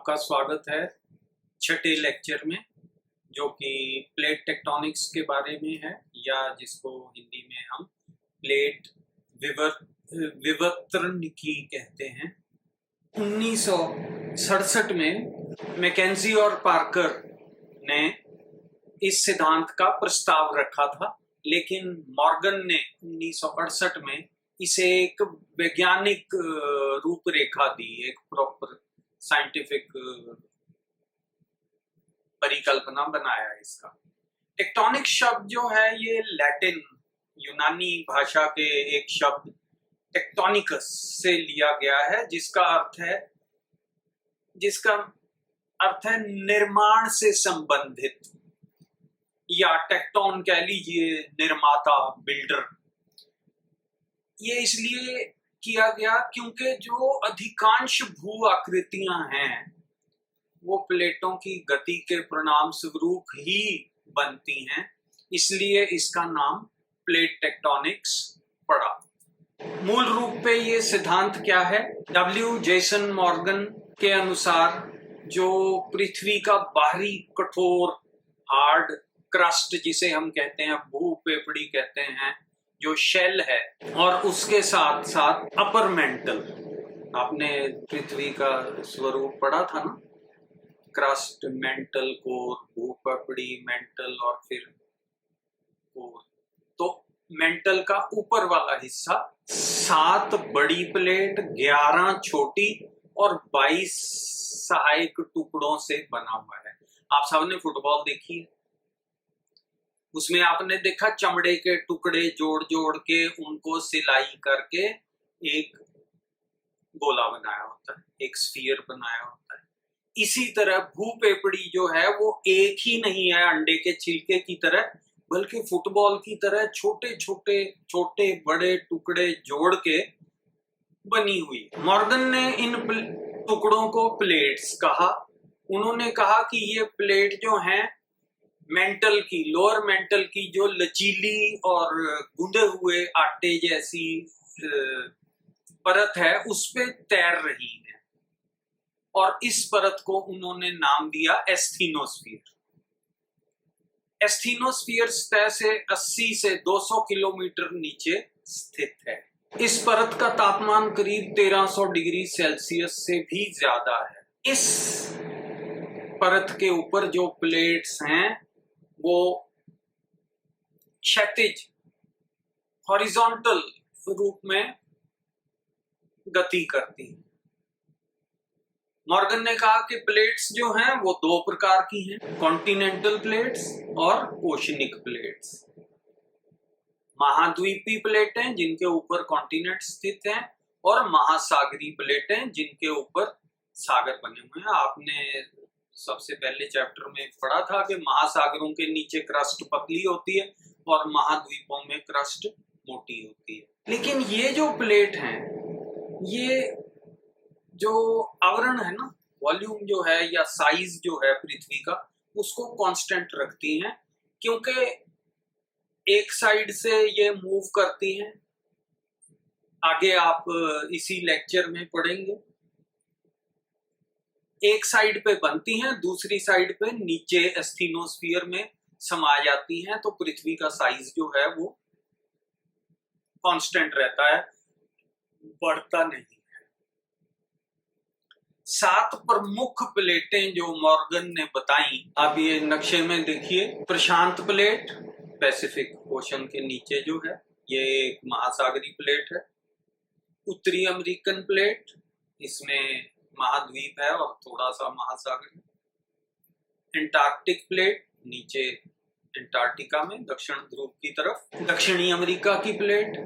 आपका स्वागत है छठे लेक्चर में, जो कि प्लेट टेक्टोनिक्स के बारे में है, या जिसको हिंदी में हम प्लेट विवर्तनिकी कहते हैं। 1967 में मैकेंजी और पार्कर ने इस सिद्धांत का प्रस्ताव रखा था, लेकिन मॉर्गन ने 1968 में इसे एक वैज्ञानिक रूपरेखा दी, एक प्रॉपर साइंटिफिक परिकल्पना बनाया इसका। टेक्टोनिक शब्द जो है ये लैटिन यूनानी भाषा के एक शब्द टेक्टोनिकस से लिया गया है, जिसका अर्थ है निर्माण से संबंधित, या टेक्टोन कह लीजिए, निर्माता, बिल्डर। ये इसलिए किया गया क्योंकि जो अधिकांश भू आकृतियां हैं वो प्लेटों की गति के परिणाम स्वरूप ही बनती हैं, इसलिए इसका नाम प्लेट टेक्टोनिक्स पड़ा। मूल रूप पे ये सिद्धांत क्या है? जेसन मॉर्गन के अनुसार जो पृथ्वी का बाहरी कठोर हार्ड क्रस्ट, जिसे हम कहते हैं भू पेपड़ी कहते हैं, जो शेल है, और उसके साथ साथ अपर मेंटल, आपने पृथ्वी का स्वरूप पढ़ा था ना, क्रस्ट, मेंटल, कोर, भूपपड़ी, मेंटल और फिर कोर। तो मेंटल का ऊपर वाला हिस्सा 7 बड़ी प्लेट, 11 छोटी और 22 सहायक टुकड़ों से बना हुआ है। आप सबने फुटबॉल देखी है, उसमें आपने देखा चमड़े के टुकड़े जोड़ जोड़ के उनको सिलाई करके एक गोला बनाया होता है, एक स्फीयर बनाया होता है। इसी तरह भूपेपड़ी जो है वो एक ही नहीं है अंडे के छिलके की तरह, बल्कि फुटबॉल की तरह छोटे बड़े टुकड़े जोड़ के बनी हुई। मॉर्गन ने इन टुकड़ों को प्लेट्स कहा। उन्होंने कहा कि ये प्लेट जो हैं मेंटल की, लोअर मेंटल की, जो लचीली और गुंदे हुए आटे जैसी परत है, उस पे तैर रही है, और इस परत को उन्होंने नाम दिया एस्थीनोस्फीयर। एस्थीनोस्फीयर सतह से 80 से 200 किलोमीटर नीचे स्थित है। इस परत का तापमान करीब 1300 डिग्री सेल्सियस से भी ज्यादा है। इस परत के ऊपर जो प्लेट्स हैं वो क्षैतिज, हॉरिजॉन्टल रूप में गति करती हैं। मॉर्गन ने कहा कि प्लेट्स जो हैं वो 2 प्रकार की हैं, कॉन्टिनेंटल प्लेट्स और ओशनिक प्लेट्स। महाद्वीपीय प्लेटें जिनके ऊपर कॉन्टिनेंट स्थित हैं, और महासागरीय प्लेटें जिनके ऊपर सागर बने हुए हैं। आपने सबसे पहले चैप्टर में पढ़ा था कि महासागरों के नीचे क्रस्ट पतली होती है और महाद्वीपों में क्रस्ट मोटी होती है। लेकिन ये जो प्लेट हैं, ये जो आवरण है ना, वॉल्यूम जो है या साइज जो है पृथ्वी का, उसको कांस्टेंट रखती हैं, क्योंकि एक साइड से ये मूव करती हैं। आगे आप इसी लेक्चर में पढ़ेंगे। एक साइड पे बनती हैं, दूसरी साइड पे नीचे एस्थीनोस्फीयर में समा जाती हैं, तो पृथ्वी का साइज जो है वो कांस्टेंट रहता है, बढ़ता नहीं है। 7 प्रमुख प्लेटें जो मॉर्गन ने बताई, आप ये नक्शे में देखिए। प्रशांत प्लेट, पैसिफिक ओशन के नीचे जो है, ये एक महासागरीय प्लेट है। उत्तरी अमेरिकन प्लेट, इसमें महाद्वीप है और थोड़ा सा महासागर है। एंटार्क्टिक प्लेट, नीचे एंटार्क्टिका में दक्षिण ध्रुव की तरफ। दक्षिणी अमेरिका की प्लेट,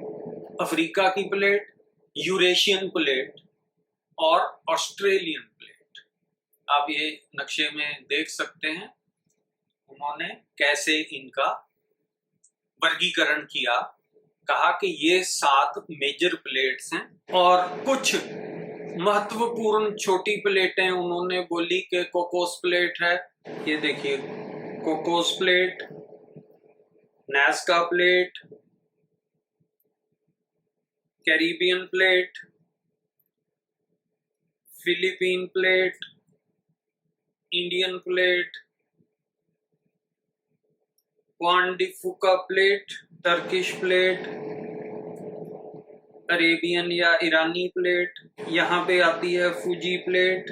अफ्रीका की प्लेट, यूरेशियन प्लेट और ऑस्ट्रेलियन प्लेट। आप ये नक्शे में देख सकते हैं उन्होंने कैसे इनका वर्गीकरण किया। कहा कि ये 7 मेजर प्लेट्स हैं, और कुछ महत्वपूर्ण छोटी प्लेटें उन्होंने बोली कि कोकोस प्लेट है, ये देखिए Cocos plate, Nazca plate, Caribbean plate, Philippine plate, Indian plate, Juan de Fuca plate, Turkish plate, Arabian या ईरानी प्लेट, यहाँ पे आती है फूजी प्लेट,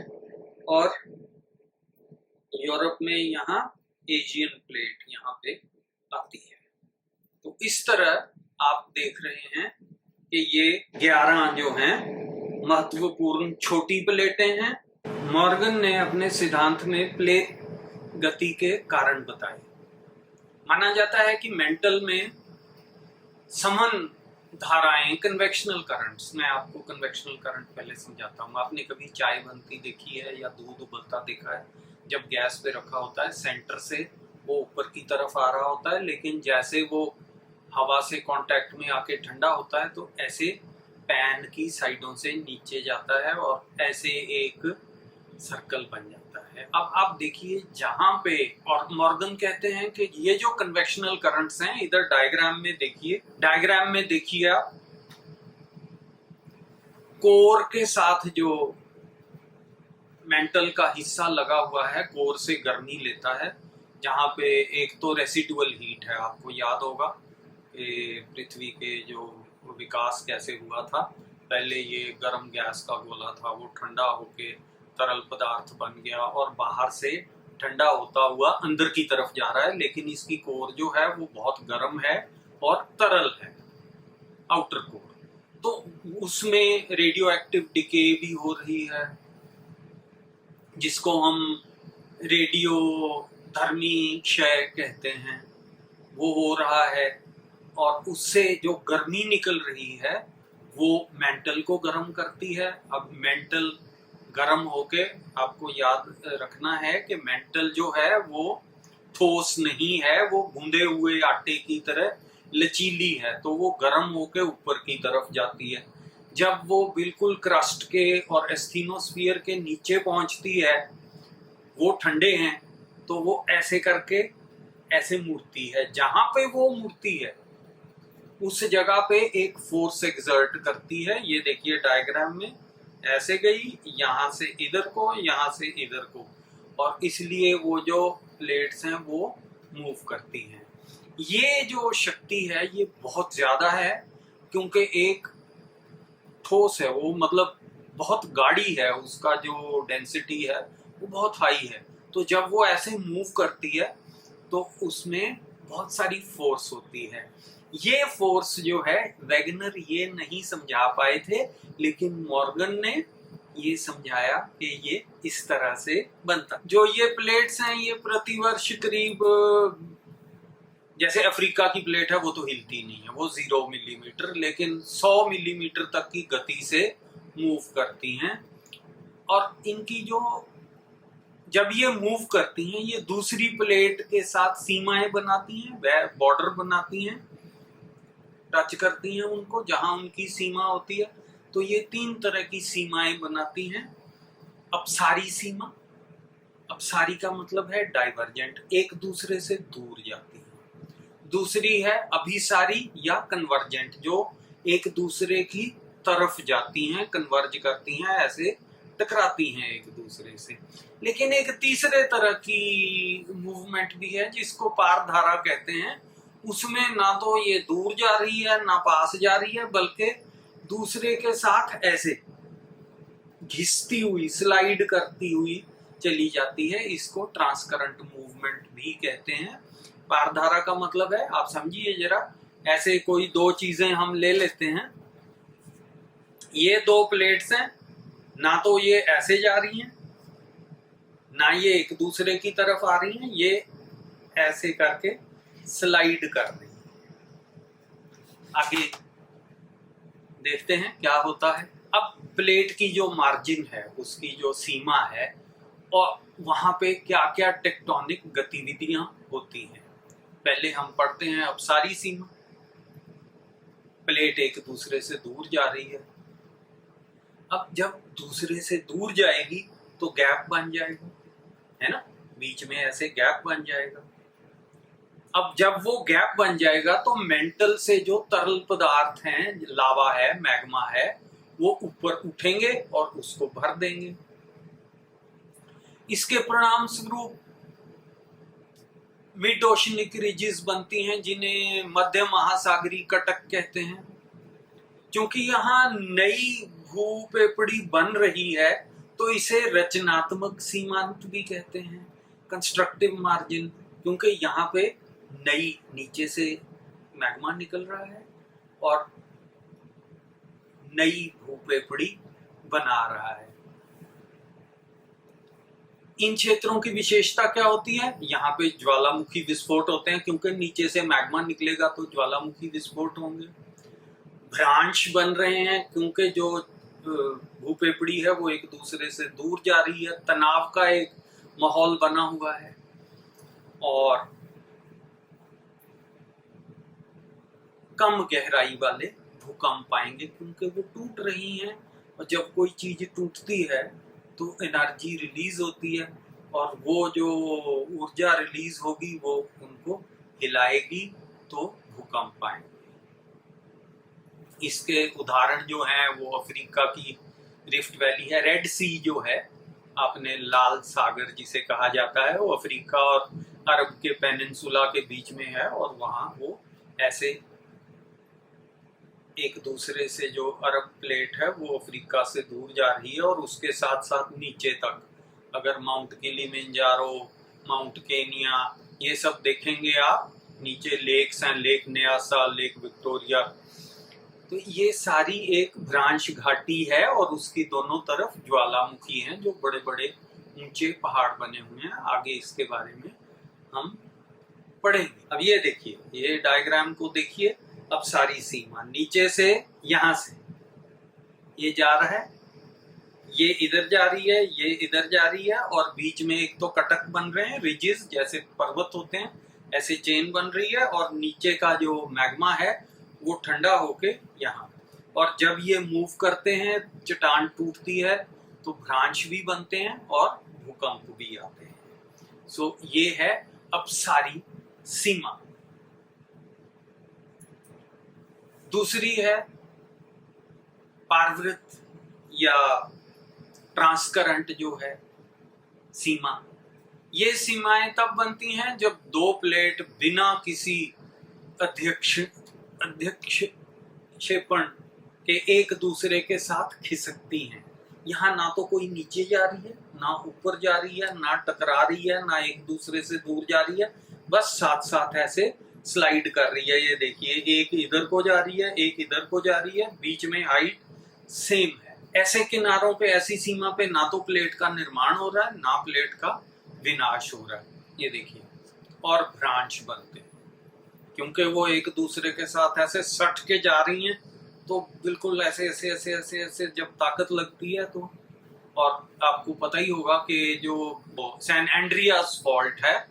और यूरोप में यहाँ एशियन प्लेट यहाँ पे आती है। तो इस तरह आप देख रहे हैं कि ये 11 जो हैं महत्वपूर्ण छोटी प्लेटें हैं। मॉर्गन ने अपने सिद्धांत में प्लेट गति के कारण बताए। माना जाता है कि मेंटल में समन धाराएं, कन्वेक्शनल करंट्स, मैं आपको कन्वेक्शनल करंट पहले समझाता हूँ। आपने कभी चाय बनती देखी है या दूध उबलता देखा है? जब गैस पे रखा होता है, सेंटर से वो ऊपर की तरफ आ रहा होता है, लेकिन जैसे वो हवा से कांटेक्ट में आके ठंडा होता है तो ऐसे पैन की साइडों से नीचे जाता है और ऐसे एक सर्कल बन जाता है। अब आप देखिए जहां पे, और मॉर्गन कहते हैं कि ये जो कन्वेक्शनल करंट्स हैं, इधर डायग्राम में देखिए आप कोर के साथ जो मेंटल का हिस्सा लगा हुआ है, कोर से गर्मी लेता है, जहां पे एक तो रेसिडुअल हीट है। आपको याद होगा कि पृथ्वी के जो विकास कैसे हुआ था, पहले ये गर्म गैस का गोला था, वो ठंडा होके तरल पदार्थ बन गया और बाहर से ठंडा होता हुआ अंदर की तरफ जा रहा है, लेकिन इसकी कोर जो है वो बहुत गर्म है और तरल है, आउटर कोर। तो उसमें रेडियो एक्टिव डिके भी हो रही है, जिसको हम रेडियो धर्मी क्षय कहते हैं, वो हो रहा है। और उससे जो गर्मी निकल रही है वो मेंटल को गर्म करती है। अब मेंटल गर्म होके, आपको याद रखना है कि मेंटल जो है वो ठोस नहीं है, वो गूंदे हुए आटे की तरह लचीली है, तो वो गर्म होके ऊपर की तरफ जाती है। जब वो बिल्कुल क्रस्ट के और एस्थीनोस्फीयर के नीचे पहुंचती है, वो ठंडे हैं, तो वो ऐसे करके ऐसे मुड़ती है। जहां पे वो मुड़ती है उस जगह पे एक फोर्स एक्सर्ट करती है। ये देखिए डायग्राम में ऐसे गई, यहां से इधर को, यहां से इधर को, और इसलिए वो जो प्लेट्स हैं वो मूव करती हैं। ये जो शक्ति है ये बहुत ज्यादा है, क्योंकि एक ठोस है वो, मतलब बहुत गाढ़ी है, उसका जो डेंसिटी है वो बहुत हाई है। तो जब वो ऐसे मूव करती है तो उसमें बहुत सारी फोर्स होती है। ये फोर्स जो है वैगनर ये नहीं समझा पाए थे, लेकिन मॉर्गन ने ये समझाया कि ये इस तरह से बनता। जो ये प्लेट्स हैं ये प्रतिवर्ष करीब, जैसे अफ्रीका की प्लेट है वो तो हिलती नहीं है, वो 0 मिलीमीटर, लेकिन 100 मिलीमीटर तक की गति से मूव करती हैं। और इनकी जो, जब ये मूव करती हैं, ये दूसरी प्लेट के साथ सीमाएं बनाती हैं, बॉर्डर बनाती हैं, टच करती हैं उनको जहां उनकी सीमा होती है। तो ये 3 तरह की सीमाएं बनाती हैं। अपसारी सीमा, अपसारी का मतलब है डाइवर्जेंट, एक दूसरे से दूर जाती है। दूसरी है अभिसारी या कन्वर्जेंट, जो एक दूसरे की तरफ जाती हैं, कन्वर्ज करती हैं, ऐसे टकराती हैं एक दूसरे से। लेकिन एक तीसरे तरह की मूवमेंट भी है जिसको पारधारा कहते हैं। उसमें ना तो ये दूर जा रही है ना पास जा रही है, बल्कि दूसरे के साथ ऐसे घिसती हुई, स्लाइड करती हुई चली जाती है। इसको ट्रांसकरंट मूवमेंट भी कहते हैं। पारधारा का मतलब है, आप समझिए जरा, ऐसे कोई 2 चीजें हम ले लेते हैं, ये 2 प्लेट्स हैं, ना तो ये ऐसे जा रही हैं ना ये एक दूसरे की तरफ आ रही हैं, ये ऐसे करके स्लाइड कर रही हैं। आगे देखते हैं क्या होता है। अब प्लेट की जो मार्जिन है, उसकी जो सीमा है, और वहां पे क्या क्या टेक्टोनिक गतिविधियां होती हैं। पहले हम पढ़ते हैं अपसारी सीमा, प्लेट एक दूसरे से दूर जा रही है। अब जब दूसरे से दूर जाएगी तो गैप बन जाएगा, है ना, बीच में ऐसे गैप बन जाएगा। अब जब वो गैप बन जाएगा तो मेंटल से जो तरल पदार्थ हैं, लावा है, मैग्मा है, वो ऊपर उठेंगे और उसको भर देंगे। इसके परिणाम स्वरूप मिड ओशनिक रिजेस बनती हैं, जिन्हें मध्य महासागरीय कटक कहते हैं। क्योंकि यहाँ नई भूपेपड़ी बन रही है तो इसे रचनात्मक सीमांत भी कहते हैं, कंस्ट्रक्टिव मार्जिन, क्योंकि यहाँ पे नई नीचे से मैग्मा निकल रहा है और नई भूपेपड़ी बना रहा है। इन क्षेत्रों की विशेषता क्या होती है? यहाँ पे ज्वालामुखी विस्फोट होते हैं, क्योंकि नीचे से मैग्मा निकलेगा तो ज्वालामुखी विस्फोट होंगे। भ्रांश बन रहे हैं क्योंकि जो भूपेपड़ी है वो एक दूसरे से दूर जा रही है, तनाव का एक माहौल बना हुआ है। और कम गहराई वाले भूकंप आएंगे क्योंकि वो टूट रही हैं, और जब कोई चीज टूटती है तो एनर्जी रिलीज होती है, और वो जो ऊर्जा रिलीज होगी वो उनको हिलाएगी तो भूकंप आएंगे। इसके उदाहरण जो हैं वो अफ्रीका की रिफ्ट वैली है। रेड सी जो है, आपने लाल सागर जिसे कहा जाता है, वो अफ्रीका और अरब के पेनिनसुला के बीच में है, और वहाँ वो ऐसे एक दूसरे से जो अरब प्लेट है वो अफ्रीका से दूर जा रही है, और उसके साथ साथ नीचे तक अगर माउंट किलिमंजारो, माउंट केनिया, ये सब देखेंगे आप, नीचे लेक्स हैं, लेक न्यासा, लेक विक्टोरिया, तो ये सारी एक ब्रांच घाटी है, और उसकी दोनों तरफ ज्वालामुखी हैं जो बड़े बड़े ऊंचे पहाड़ बने हुए हैं। आगे इसके बारे में हम पढ़ेंगे। अब ये देखिए, ये डायग्राम को देखिए। अब सारी सीमा नीचे से, यहां से ये जा रहा है, ये इधर जा रही है, ये इधर जा रही है, और बीच में एक तो कटक बन रहे हैं, रिजेस जैसे पर्वत होते हैं, ऐसे चेन बन रही है, और नीचे का जो मैग्मा है वो ठंडा होके यहाँ, और जब ये मूव करते हैं, चट्टान टूटती है तो भ्रांश भी बनते हैं और भूकंप भी आते हैं। सो ये है अब सारी सीमा। दूसरी है पारवृत्त या ट्रांसकरंट जो है सीमा। ये सीमाएं तब बनती हैं जब दो प्लेट बिना किसी अध्यक्षेपण के एक दूसरे के साथ खिसकती हैं। यहाँ ना तो कोई नीचे जा रही है, ना ऊपर जा रही है, ना टकरा रही है, ना एक दूसरे से दूर जा रही है, बस साथ साथ ऐसे स्लाइड कर रही है। ये देखिए, एक इधर को जा रही है, एक इधर को जा रही है, बीच में हाइट सेम है। ऐसे किनारों पे, ऐसी सीमा पे ना तो प्लेट का निर्माण हो रहा है, ना प्लेट का विनाश हो रहा है। ये देखिए, और भ्रांश बनते हैं क्योंकि वो एक दूसरे के साथ ऐसे सट के जा रही हैं, तो बिल्कुल ऐसे ऐसे ऐसे ऐसे ऐसे जब ताकत लगती है तो। और आपको पता ही होगा कि जो सैन एंड्रियास फॉल्ट है,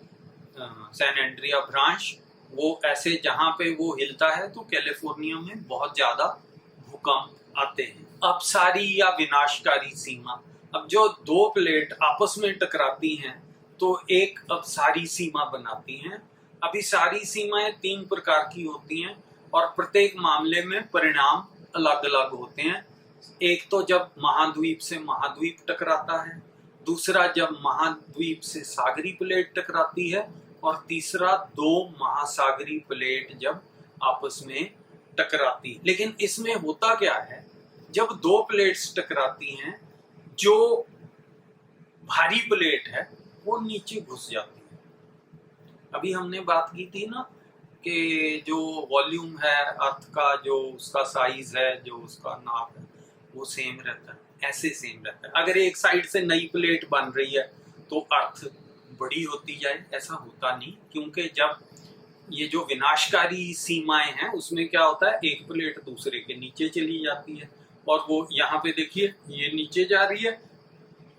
सैन एंड्रिया भ्रांश, वो ऐसे जहां पे वो हिलता है तो कैलिफोर्निया में बहुत ज्यादा भूकंप आते हैं। अब सारी या विनाशकारी सीमा, अब जो दो प्लेट आपस में टकराती हैं तो एक अब सारी सीमा बनाती हैं। अभी सारी सीमाएं 3 प्रकार की होती हैं, और प्रत्येक मामले में परिणाम अलग अलग होते हैं। एक तो जब महाद्वीप से महाद्वीप टकराता है, दूसरा जब महाद्वीप से सागरी प्लेट टकराती है, और तीसरा 2 महासागरी प्लेट जब आपस में टकराती है। लेकिन इसमें होता क्या है, जब 2 प्लेट्स टकराती हैं, जो भारी प्लेट है वो नीचे घुस जाती है। अभी हमने बात की थी ना कि जो वॉल्यूम है अर्थ का, जो उसका साइज है, जो उसका नाप है, वो सेम रहता है, ऐसे सेम रहता है। अगर एक साइड से नई प्लेट बन रही है तो अर्थ बड़ी होती जाए, ऐसा होता नहीं, क्योंकि जब ये जो विनाशकारी सीमाएं हैं उसमें क्या होता है, एक प्लेट दूसरे के नीचे चली जाती है, और वो यहाँ पे देखिए ये नीचे जा रही है,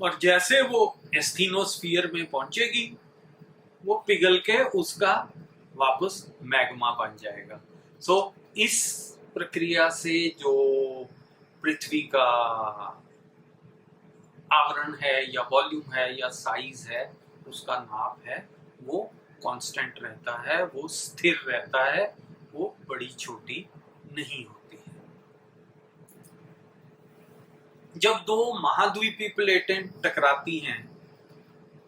और जैसे वो एस्थीनोस्फीयर में पहुंचेगी वो पिघल के उसका वापस मैग्मा बन जाएगा। सो इस प्रक्रिया से जो पृथ्वी का आवरण है या वॉल्यूम है या साइज है, उसका नाप है, वो कांस्टेंट रहता है, वो स्थिर रहता है, वो बड़ी छोटी नहीं होती है। जब 2 महाद्वीपीय प्लेटें टकराती हैं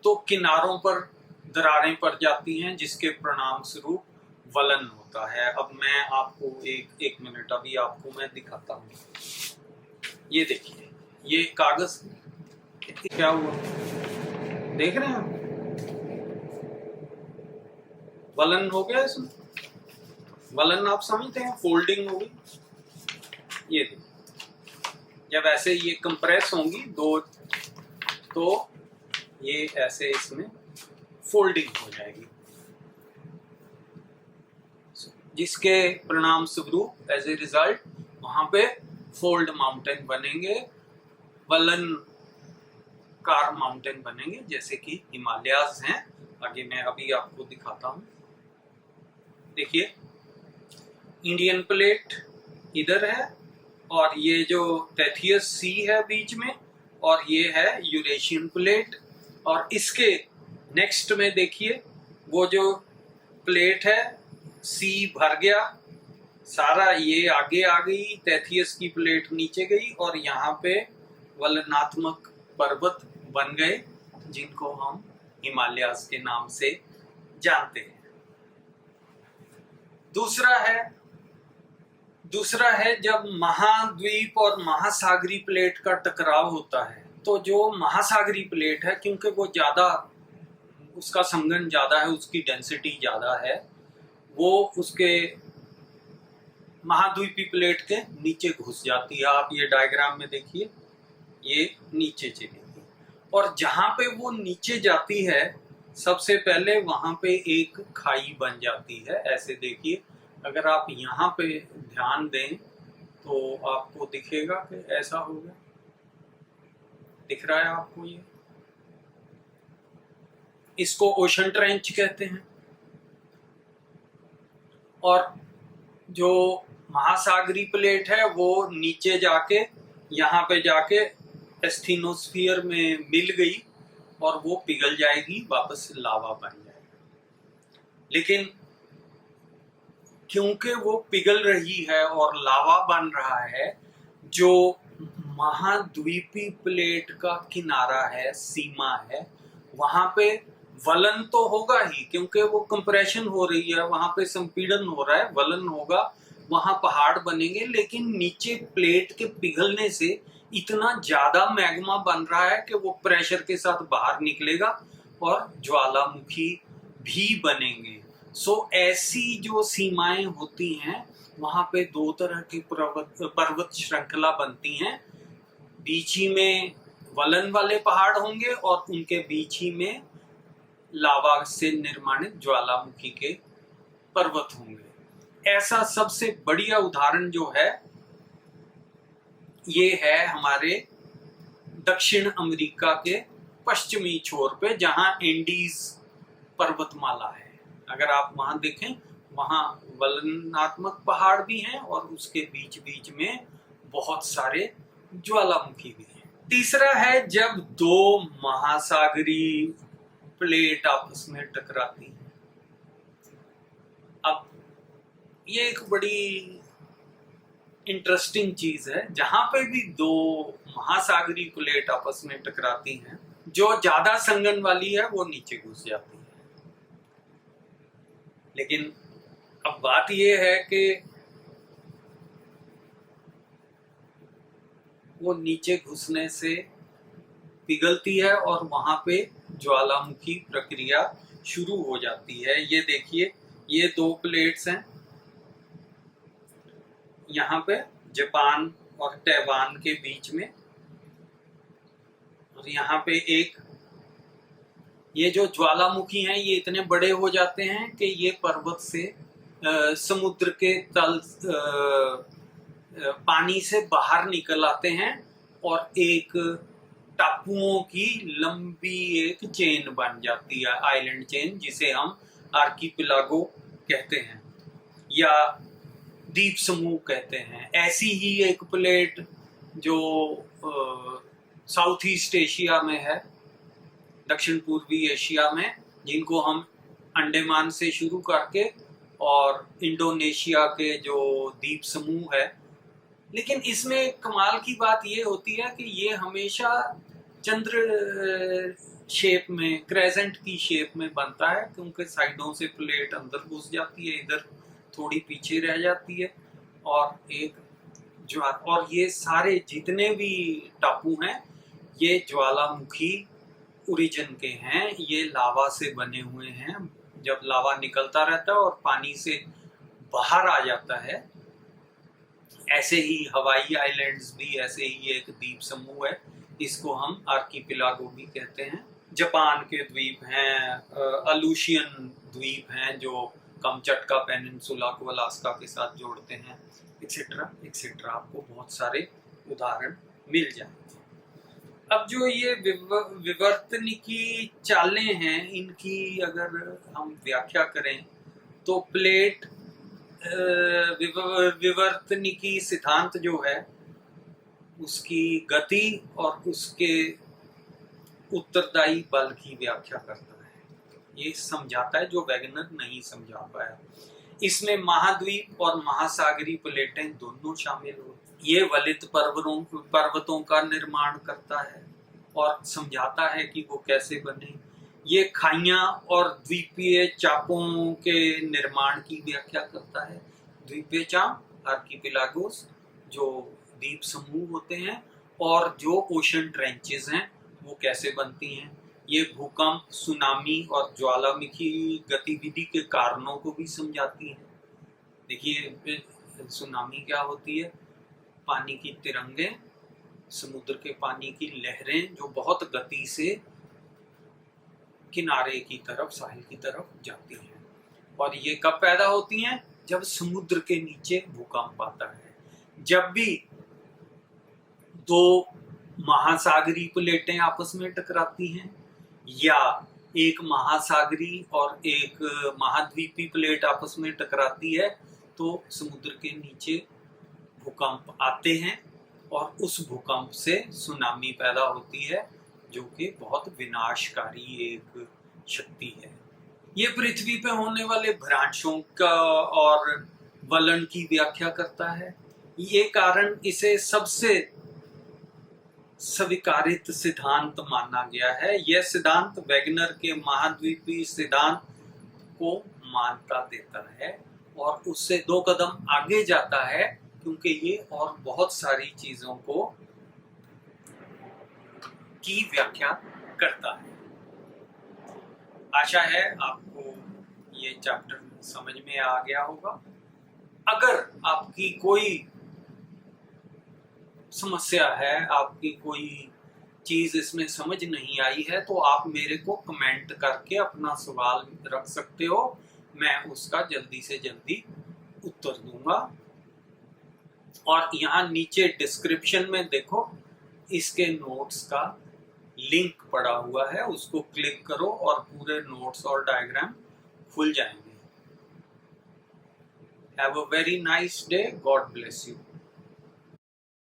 तो किनारों पर दरारें पड़ जाती हैं, जिसके परिणाम स्वरूप वलन होता है। अब मैं आपको एक मिनट अभी आपको मैं दिखाता हूँ। ये देखिए, ये कागज क्या हुआ, देख रहे हैं, वलन हो गया इसमें। वलन आप समझते हैं, फोल्डिंग हो गई। ये देखिए, जब ऐसे ये कंप्रेस होंगी दो, तो ये ऐसे इसमें फोल्डिंग हो जाएगी, जिसके परिणाम स्वरूप एज ए रिजल्ट वहां पे फोल्ड माउंटेन बनेंगे, वलन कार माउंटेन बनेंगे, जैसे कि हिमालयाज हैं। आगे मैं अभी आपको दिखाता हूं। देखिए, इंडियन प्लेट इधर है, और ये जो टेथियस सी है बीच में, और ये है यूरेशियन प्लेट। और इसके नेक्स्ट में देखिए, वो जो प्लेट है, सी भर गया सारा, ये आगे आ गई, टेथियस की प्लेट नीचे गई, और यहाँ पे वलनात्मक पर्वत बन गए, जिनको हम हिमालयाज के नाम से जानते हैं। दूसरा है जब महाद्वीप और महासागरी प्लेट का टकराव होता है, तो जो महासागरी प्लेट है, क्योंकि वो ज्यादा, उसका संघन ज्यादा है, उसकी डेंसिटी ज्यादा है, वो उसके महाद्वीपी प्लेट के नीचे घुस जाती है। आप ये डायग्राम में देखिए, ये नीचे चली गई, और जहां पे वो नीचे जाती है, सबसे पहले वहां पे एक खाई बन जाती है। ऐसे देखिए, अगर आप यहाँ पे ध्यान दें तो आपको दिखेगा कि ऐसा होगा, दिख रहा है आपको? ये इसको ओशन ट्रेंच कहते हैं। और जो महासागरी प्लेट है, वो नीचे जाके यहाँ पे जाके एस्थीनोस्फीयर में मिल गई, और वो पिघल जाएगी, वापस लावा बन जाएगी। लेकिन क्योंकि वो पिघल रही है और लावा बन रहा है, जो महाद्वीपी प्लेट का किनारा है, सीमा है, वहां पे वलन तो होगा ही, क्योंकि वो कंप्रेशन हो रही है, वहां पे संपीड़न हो रहा है, वलन होगा, वहां पहाड़ बनेंगे। लेकिन नीचे प्लेट के पिघलने से इतना ज्यादा मैग्मा बन रहा है कि वो प्रेशर के साथ बाहर निकलेगा और ज्वालामुखी भी बनेंगे। सो ऐसी जो सीमाएं होती हैं, वहां पे दो तरह की पर्वत श्रृंखला बनती हैं। बीच ही में वलन वाले पहाड़ होंगे, और उनके बीच ही में लावा से निर्माणित ज्वालामुखी के पर्वत होंगे। ऐसा सबसे बढ़िया उदाहरण जो है, ये है हमारे दक्षिण अमेरिका के पश्चिमी छोर पे, जहां एंडीज पर्वतमाला है। अगर आप वहां देखें, वहां वलनात्मक पहाड़ भी हैं, और उसके बीच बीच में बहुत सारे ज्वालामुखी भी हैं। तीसरा है जब दो महासागरी प्लेट आपस में टकराती हैं। अब ये एक बड़ी इंटरेस्टिंग चीज है, जहां पे भी दो महासागरी प्लेट आपस में टकराती हैं, जो ज्यादा संघन वाली है वो नीचे घुस जाती है। लेकिन अब बात यह है कि वो नीचे घुसने से पिघलती है, और वहां पे ज्वालामुखी प्रक्रिया शुरू हो जाती है। ये देखिए, ये दो प्लेट्स हैं, यहाँ पे जापान और ताइवान के बीच में, और यहाँ पे एक, ये जो ज्वालामुखी हैं, ये इतने बड़े हो जाते हैं कि ये पर्वत से समुद्र के तल पानी से बाहर निकल आते हैं, और एक टापुओं की लंबी एक चेन बन जाती है, आइलैंड चेन, जिसे हम आर्कीपिलागो कहते हैं या द्वीप समूह कहते हैं। ऐसी ही एक प्लेट जो साउथ ईस्ट एशिया में है, दक्षिण पूर्वी एशिया में, जिनको हम अंडमान से शुरू करके और इंडोनेशिया के जो द्वीप समूह है। लेकिन इसमें कमाल की बात ये होती है कि ये हमेशा चंद्र शेप में, क्रेसेंट की शेप में बनता है, क्योंकि साइडों से प्लेट अंदर घुस जाती है, इधर थोड़ी पीछे रह जाती है। और एक और ये सारे जितने भी टापू हैं ये ज्वालामुखी ओरिजिन के हैं, ये लावा से बने हुए हैं। जब लावा निकलता रहता है और पानी से बाहर आ जाता है, ऐसे ही हवाई आइलैंड्स भी ऐसे ही एक द्वीप समूह है, इसको हम आर्किपिलागो भी कहते हैं। जापान के द्वीप हैं, अलूशियन द्वीप हैं जो कमचटका पेनिनसुला को अलास्का के साथ जोड़ते हैं, एक्सेट्रा एक्सेट्रा। आपको बहुत सारे उदाहरण मिल जाएंगे। अब जो ये विवर्तनिकी चालें हैं, इनकी अगर हम व्याख्या करें तो प्लेट विवर्तनिकी सिद्धांत जो है उसकी गति और उसके उत्तरदायी बल की व्याख्या करता है, ये समझाता है जो वैगनर नहीं समझा पाया। इसमें महाद्वीप और महासागरी प्लेटें दोनों शामिल होती। ये वलित पर्वतों का निर्माण करता है और समझाता है कि वो कैसे बने। ये खाइयां और द्वीपीय चापों के निर्माण की व्याख्या करता है। द्वीपीय चाप आर्किपिलागोस जो द्वीप समूह होते हैं, और जो ओशन ट्रेंचेस हैं वो कैसे बनती हैं। ये भूकंप, सुनामी और ज्वालामुखी गतिविधि के कारणों को भी समझाती है। देखिए सुनामी क्या होती है, पानी की तिरंगे, समुद्र के पानी की लहरें जो बहुत गति से किनारे की तरफ, साहिल की तरफ जाती हैं। और ये कब पैदा होती हैं, जब समुद्र के नीचे भूकंप आता है। जब भी दो महासागरी प्लेटें आपस में टकराती हैं, या एक महासागरी और एक महाद्वीपी प्लेट आपस में टकराती है, तो समुद्र के नीचे भूकंप आते हैं और उस भूकंप से सुनामी पैदा होती है, जो कि बहुत विनाशकारी एक शक्ति है। ये पृथ्वी पे होने वाले भ्रांशों का और वलन की व्याख्या करता है। ये कारण इसे सबसे स्वीकारित सिद्धांत माना गया है। यह सिद्धांत वैगनर के महाद्वीपीय सिद्धांत को मान्यता देता है और उससे 2 कदम आगे जाता है, क्योंकि ये और बहुत सारी चीजों को की व्याख्या करता है। आशा है आपको ये चैप्टर समझ में आ गया होगा। अगर आपकी कोई समस्या है, आपकी कोई चीज इसमें समझ नहीं आई है, तो आप मेरे को कमेंट करके अपना सवाल रख सकते हो, मैं उसका जल्दी से जल्दी उत्तर दूंगा। और यहाँ नीचे डिस्क्रिप्शन में देखो, इसके नोट्स का लिंक पड़ा हुआ है, उसको क्लिक करो और पूरे नोट्स और डायग्राम खुल जाएंगे। Have a very nice day, God bless you.